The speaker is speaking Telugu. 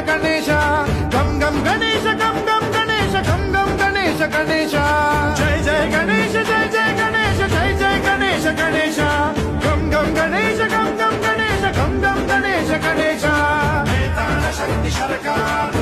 గణేశ గం గం గణేశ గం గం గణేశ గం గం గణేశ గణేశ జై జై గణేశ జై జై గణేశ జై జై గణేశ గణేశ గం గం గణేశ గం గం గణేశ గం గం గణేశ గణేశ శక్తి సర్కార్